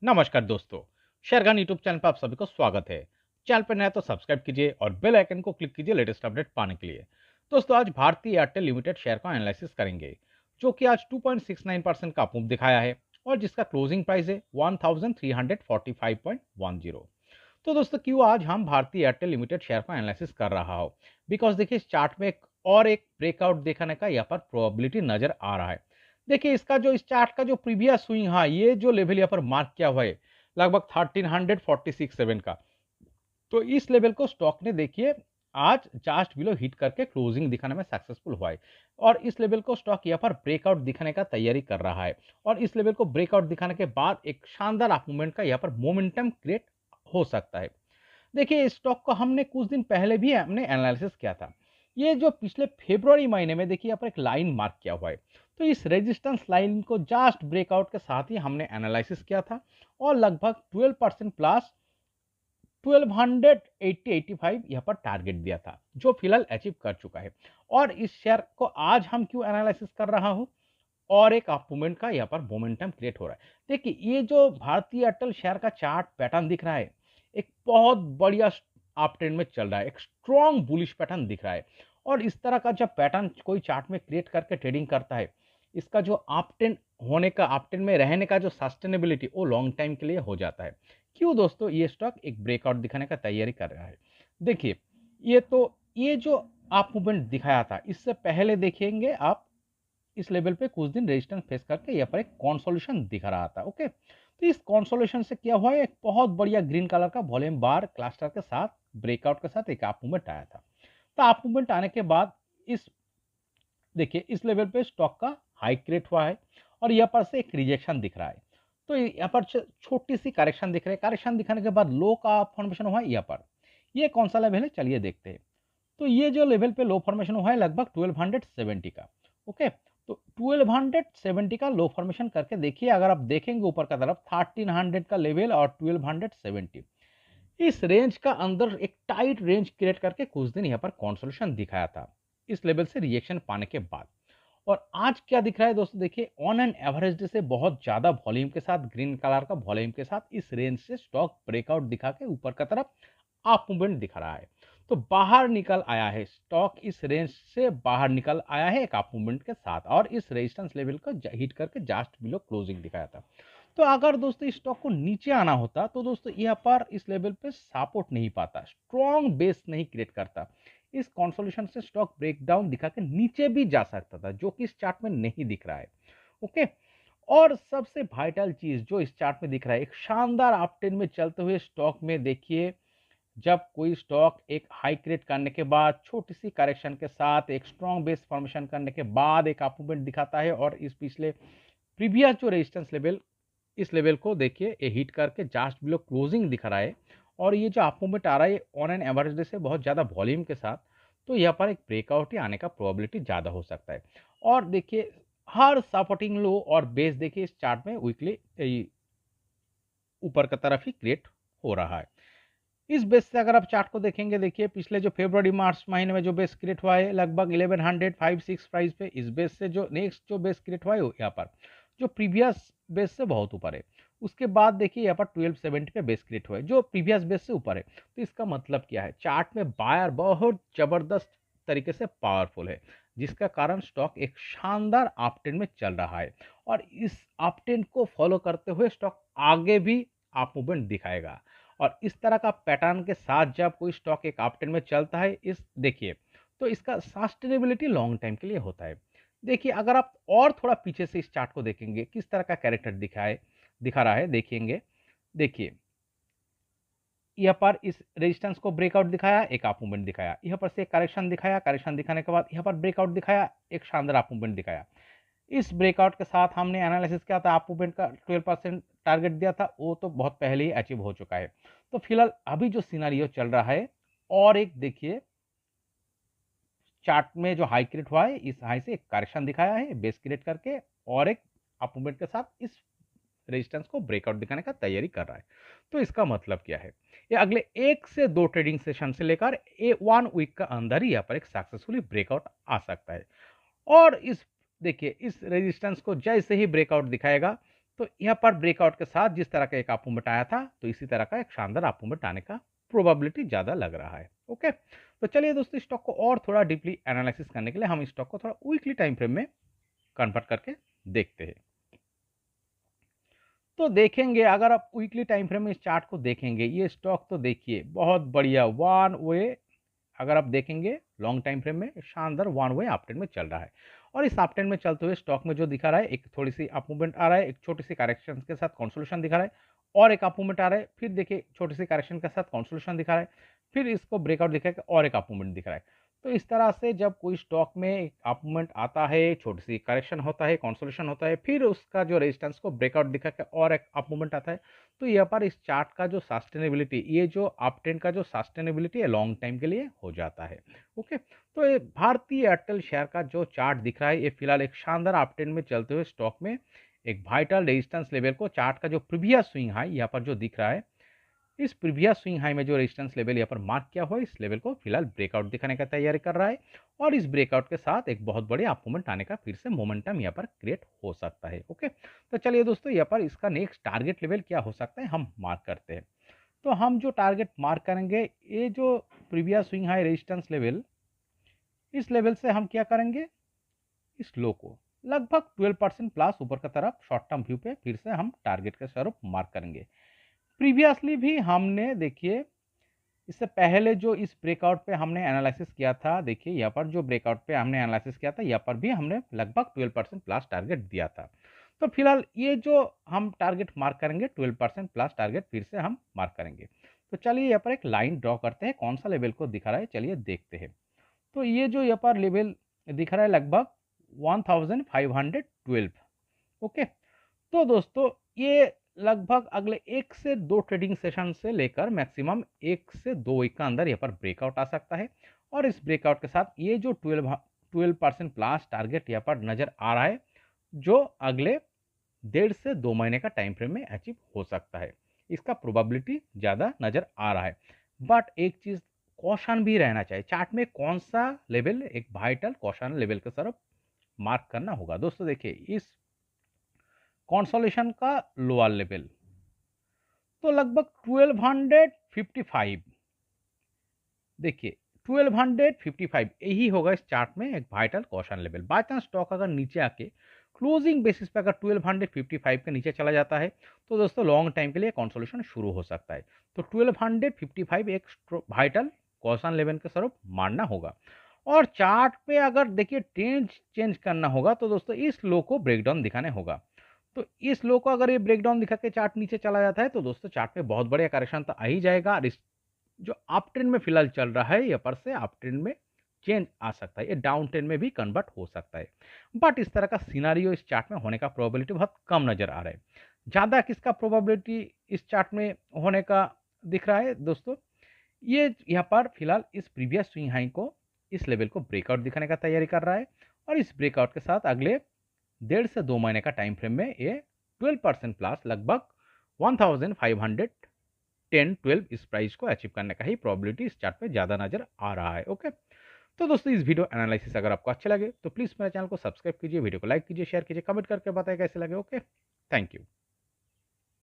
नमस्कार दोस्तों, शेरगान YouTube channel पर आप सभी को स्वागत है। चैनल पर नया तो सब्सक्राइब कीजिए और बेल आइकन को क्लिक कीजिए लेटेस्ट अपडेट पाने के लिए। दोस्तों, आज भारतीय एयरटेल लिमिटेड शेयर का एनालिसिस करेंगे, जो कि आज 2.69% का अप मूव दिखाया है और जिसका क्लोजिंग प्राइस है 1345.10। तो दोस्तों, क्यों आज हम भारतीय एयरटेल लिमिटेड शेयर का एनालिसिस कर रहा हो? बिकॉज देखिए, इस चार्ट में एक ब्रेकआउट देखने का यहाँ पर प्रोबेबिलिटी नजर आ रहा है। देखिए, इसका जो इस चार्ट का जो प्रीवियस स्विंग, हाँ, ये जो लेवल यहाँ पर मार्क किया हुआ है लगभग 1346.7 का। तो इस लेवल को स्टॉक ने देखिए आज जस्ट बिलो हिट करके क्लोजिंग दिखाने में सक्सेसफुल हुआ है और इस लेवल को स्टॉक यहाँ पर ब्रेकआउट दिखाने का तैयारी कर रहा है और इस लेवल को ब्रेकआउट दिखाने के बाद एक शानदार अप मूवमेंट का यहाँ पर मोमेंटम क्रिएट हो सकता है। देखिए, इस स्टॉक को हमने कुछ दिन पहले भी हमने एनालिसिस किया था। ये जो पिछले फरवरी महीने में देखिए यहाँ पर एक लाइन मार्क किया हुआ है। तो इस रेजिस्टेंस लाइन को जस्ट ब्रेकआउट के साथ ही हमने एनालिसिस किया था और लगभग 12% प्लस 1285 यहाँ पर टारगेट दिया था, जो फिलहाल अचीव कर चुका है। और इस शेयर को आज हम क्यों एनालिसिस कर रहा हूँ और एक अप मूवमेंट का यहाँ पर मोमेंटम क्रिएट हो रहा है। देखिए, ये जो भारतीय एयरटेल शेयर का चार्ट पैटर्न दिख रहा है, एक बहुत बढ़िया अप ट्रेंड में चल रहा है, एक स्ट्रॉन्ग बुलिश पैटर्न दिख रहा है। और इस तरह का जब पैटर्न कोई चार्ट में क्रिएट करके ट्रेडिंग करता है, इसका जो अप ट्रेंड होने का, अप ट्रेंड में रहने का जो सस्टेनेबिलिटी, वो लॉन्ग टाइम के लिए हो जाता है। क्यों दोस्तों? ये स्टॉक एक ब्रेकआउट दिखाने का तैयारी कर रहा है। देखिए, ये जो अप मूवमेंट दिखाया था, इससे पहले देखेंगे आप, इस लेवल पे कुछ दिन रेजिस्टेंस फेस करके यहाँ पर एक कॉन्सोलेशन दिख रहा था। ओके, तो इस कॉन्सोलेशन से क्या हुआ है, एक बहुत बढ़िया ग्रीन कलर का वॉल्यूम बार क्लस्टर के साथ ब्रेकआउट के साथ एक अप मूवमेंट आया था। तो अप मूवमेंट आने के बाद इस देखिए, इस लेवल पे स्टॉक का हाई क्रिएट हुआ है और यहाँ पर से एक रिजेक्शन दिख रहा है। तो यहाँ पर छोटी सी करेक्शन दिख रही है। करेक्शन दिखाने के बाद लो का फॉर्मेशन हुआ है यहाँ पर। ये कौन सा लेवल है, चलिए देखते हैं। तो ये जो लेवल पे लो फॉर्मेशन हुआ है लगभग 1270 का। ओके, तो 1270 का लो फॉर्मेशन करके देखिए, अगर आप देखेंगे ऊपर का तरफ 1300 का लेवल और 1270, इस रेंज का अंदर एक टाइट रेंज क्रिएट करके कुछ दिन यहाँ पर कॉन्सोलेशन दिखाया था इस लेवल से रिएक्शन पाने के बाद। और आज क्या दिख रहा है दोस्तों? देखिए, ऑन एन एवरेज डे से बहुत ज्यादा वॉल्यूम के साथ, ग्रीन कलर का वॉल्यूम के साथ इस रेंज से स्टॉक ब्रेकआउट दिखा के ऊपर का तरफ अप मूवमेंट दिखा रहा है। तो बाहर निकल आया है स्टॉक, इस रेंज से बाहर निकल आया है एक अप मूवमेंट के साथ और इस रेजिस्टेंस लेवल को हिट करके जस्ट बिलो क्लोजिंग दिखाया था। तो अगर दोस्तों इस स्टॉक को नीचे आना होता तो दोस्तों यहाँ पर इस लेवल पे सपोर्ट नहीं पाता, स्ट्रॉन्ग बेस नहीं क्रिएट करता, इस कॉन्सोलेशन से स्टॉक ब्रेकडाउन दिखा के नीचे भी जा सकता था, जो कि इस चार्ट में नहीं दिख रहा है। ओके, और सबसे वाइटल चीज जो इस चार्ट में दिख रहा है, एक शानदार अपट्रेंड में चलते हुए स्टॉक में देखिए, जब कोई स्टॉक एक हाई क्रिएट करने के बाद छोटी सी करेक्शन के साथ एक स्ट्रॉन्ग बेस फॉर्मेशन करने के बाद एक अप मूवमेंट दिखाता है और इस पिछले प्रीवियस जो रेजिस्टेंस लेवल, इस लेवल को देखिए ये हिट करके जस्ट बिलो क्लोजिंग दिखा रहा है और ये जो अप मूवमेंट आ रहा है ऑन एन एवरेज डे से बहुत ज़्यादा वॉल्यूम के साथ, तो यहाँ पर एक ब्रेकआउट ही आने का प्रोबेबिलिटी ज़्यादा हो सकता है। और देखिए, हर सपोर्टिंग लो और बेस देखिए इस चार्ट में वीकली ऊपर की तरफ ही क्रिएट हो रहा है। इस बेस से अगर आप चार्ट को देखेंगे, देखिए पिछले जो फरवरी मार्च महीने में जो बेस क्रिएट हुआ है लगभग 1105 प्राइस पे, इस बेस से जो नेक्स्ट जो बेस क्रिएट हुआ है यहाँ पर जो प्रीवियस बेस से बहुत ऊपर है, उसके बाद देखिए यहाँ पर 1270 पे बेस क्रिएट हुआ है जो प्रीवियस बेस से ऊपर है। तो इसका मतलब क्या है, चार्ट में बायर बहुत जबरदस्त तरीके से पावरफुल है, जिसका कारण स्टॉक एक शानदार अपट्रेंड में चल रहा है और इस अपट्रेंड को फॉलो करते हुए स्टॉक आगे भी अप मूवमेंट दिखाएगा। और इस तरह का पैटर्न के साथ जब कोई स्टॉक एक अपट्रेंड में चलता है, इस देखिए, तो इसका सस्टेनेबिलिटी लॉन्ग टाइम के लिए होता है। देखिए, अगर आप और थोड़ा पीछे से इस चार्ट को देखेंगे किस तरह का कैरेक्टर दिखा रहा है, देखेंगे, देखिए यहाँ पर इस रेजिस्टेंस को ब्रेकआउट दिखाया, एक अप मूवमेंट दिखाया, यहाँ पर से करेक्शन दिखाया, करेक्शन दिखाने के बाद यहाँ पर ब्रेकआउट दिखाया, एक शानदार अप मूवमेंट दिखाया। इस ब्रेकआउट के साथ हमने एनालिसिस किया था, अप मूवमेंट का 12% टारगेट दिया था, वो तो बहुत पहले ही अचीव हो चुका है। तो फिलहाल अभी जो सिनारियो चल रहा है, और एक देखिए चार्ट में जो हाई क्रिएट हुआ है, इस हाई से एक करेक्शन दिखाया है बेस क्रिएट करके और एक अप मूवमेंट के साथ इस रेजिस्टेंस को ब्रेकआउट दिखाने का तैयारी कर रहा है। तो इसका मतलब क्या है, ये अगले 1 से 2 ट्रेडिंग सेशन से लेकर 1 वीक का अंदर ही यहाँ पर एक सक्सेसफुली ब्रेकआउट आ सकता है। और इस देखिए, इस रेजिस्टेंस को जैसे ही ब्रेकआउट दिखाएगा, तो यहाँ पर ब्रेकआउट के साथ जिस तरह का एक अप मूवमेंट आया था, तो इसी तरह का एक शानदार अप मूवमेंट आने का प्रोबेबिलिटी ज़्यादा लग रहा है। ओके, तो चलिए दोस्तों, स्टॉक को और थोड़ा डीपली एनालिसिस करने के लिए हम स्टॉक को थोड़ा वीकली टाइम फ्रेम में कन्वर्ट करके देखते हैं। तो देखेंगे, अगर आप वीकली टाइम फ्रेम में इस चार्ट को देखेंगे, ये स्टॉक तो देखिए बहुत बढ़िया वन वे, अगर आप देखेंगे लॉन्ग टाइम फ्रेम में शानदार वन वे अपट्रेंड में चल रहा है। और इस अपट्रेंड में चलते हुए स्टॉक में जो दिखा रहा है, एक थोड़ी सी अप मूवमेंट आ रहा है, एक छोटी सी करेक्शन के साथ कंसोलिडेशन दिखा रहा है, और एक अप मूवमेंट आ रहा है, फिर देखिए छोटी सी करेक्शन के साथ कंसोलिडेशन दिखा रहा है, फिर इसको ब्रेकआउट दिखाएगा और एक अप मूवमेंट दिख रहा है। तो इस तरह से जब कोई स्टॉक में एक अप मूवमेंट आता है, छोटी सी करेक्शन होता है, कंसोलिडेशन होता है, फिर उसका जो रेजिस्टेंस को ब्रेकआउट दिखा के और एक अप मूवमेंट आता है, तो यहाँ पर इस चार्ट का जो सस्टेनेबिलिटी, ये जो अप ट्रेंड का जो सस्टेनेबिलिटी है लॉन्ग टाइम के लिए हो जाता है। ओके, तो ये भारतीय एयरटेल शेयर का जो चार्ट दिख रहा है, ये फिलहाल एक शानदार अप ट्रेंड में चलते हुए स्टॉक में एक वाइटल रेजिस्टेंस लेवल को, चार्ट का जो प्रीवियस स्विंग हाई यहाँ पर जो दिख रहा है, इस प्रीवियस स्विंग हाई में जो रेजिस्टेंस लेवल यहाँ पर मार्क किया हुआ है, इस लेवल को फिलहाल ब्रेकआउट दिखाने का तैयारी कर रहा है। और इस ब्रेकआउट के साथ एक बहुत बड़े अप मूवमेंट आने का फिर से मोमेंटम यहाँ पर क्रिएट हो सकता है। ओके, तो चलिए दोस्तों, यहाँ पर इसका नेक्स्ट टारगेट लेवल क्या हो सकता है हम मार्क करते हैं। तो हम जो टारगेट मार्क करेंगे, ये जो previous swing high resistance level, इस लेवल से हम क्या करेंगे, इस लो को लगभग 12% प्लस ऊपर की तरफ शॉर्ट टर्म व्यू पे फिर से हम टारगेट के स्वरूप मार्क करेंगे। प्रीवियसली भी हमने देखिए, इससे पहले जो इस ब्रेकआउट पे हमने एनालिसिस किया था, देखिए यहाँ पर जो ब्रेकआउट पे हमने एनालिसिस किया था, यहाँ पर भी हमने लगभग 12% प्लस टारगेट दिया था। तो फिलहाल ये जो हम टारगेट मार्क करेंगे, 12% प्लस टारगेट फिर से हम मार्क करेंगे। तो चलिए यहाँ पर एक लाइन ड्रॉ करते हैं, कौन सा लेवल को दिखा रहा है चलिए देखते हैं। तो ये जो यहाँ पर लेवल दिख रहा है लगभग 1512। ओके, तो दोस्तों ये लगभग अगले 1 से 2 ट्रेडिंग सेशन से लेकर मैक्सिमम 1 से 2 वीक का अंदर यहाँ पर ब्रेकआउट आ सकता है। और इस ब्रेकआउट के साथ ये जो 12% प्लस टारगेट यहाँ पर नजर आ रहा है, जो अगले 1.5 से 2 महीने का टाइम फ्रेम में अचीव हो सकता है, इसका प्रोबेबिलिटी ज़्यादा नजर आ रहा है। बट एक चीज़ कॉशन भी रहना चाहिए, चार्ट में कौन सा लेवल एक वाइटल कॉशन लेवल के तरफ मार्क करना होगा। दोस्तों देखिए, इस कंसोलिडेशन का लोअर लेवल तो लगभग 1255, देखिए 1255 यही होगा इस चार्ट में एक vital caution level. By chance stock अगर नीचे आके क्लोजिंग बेसिस पे अगर 1255 के नीचे चला जाता है, तो दोस्तों लॉन्ग टाइम के लिए कंसोलिडेशन शुरू हो सकता है। तो 1255 एक वाइटल कॉशन लेवल के स्वरूप मानना होगा। और चार्ट पे अगर देखिए ट्रेंड चेंज करना होगा, तो दोस्तों इस लो को ब्रेकडाउन दिखाने होगा। तो इस लो को अगर ये ब्रेकडाउन दिखा के चार्ट नीचे चला जाता है, तो दोस्तों चार्ट में बहुत बड़े करेक्शन तो आ ही जाएगा। और इस जो अप ट्रेंड में फिलहाल चल रहा है, ये पर से अप ट्रेंड में चेंज आ सकता है, ये डाउन ट्रेंड में भी कन्वर्ट हो सकता है। बट इस तरह का सिनारियो इस चार्ट में होने का प्रोबेबिलिटी बहुत कम नजर आ रहा है। ज़्यादा किसका प्रोबेबिलिटी इस चार्ट में होने का दिख रहा है दोस्तों, ये यहाँ पर फिलहाल इस प्रीवियस स्विंग हाई को, इस लेवल को ब्रेकआउट दिखाने का तैयारी कर रहा है। और इस ब्रेकआउट के साथ अगले 1.5 से 2 महीने का टाइम फ्रेम में ये 12% प्लस लगभग 1510-12 इस प्राइस को अचीव करने का ही प्रोबेबिलिटी इस चार्ट पे ज़्यादा नजर आ रहा है। ओके, तो दोस्तों इस वीडियो एनालिसिस अगर आपको अच्छे लगे तो प्लीज़ मेरे चैनल को सब्सक्राइब कीजिए, वीडियो को लाइक कीजिए, शेयर कीजिए, कमेंट करके बताइए कैसे लगे। Okay, thank you.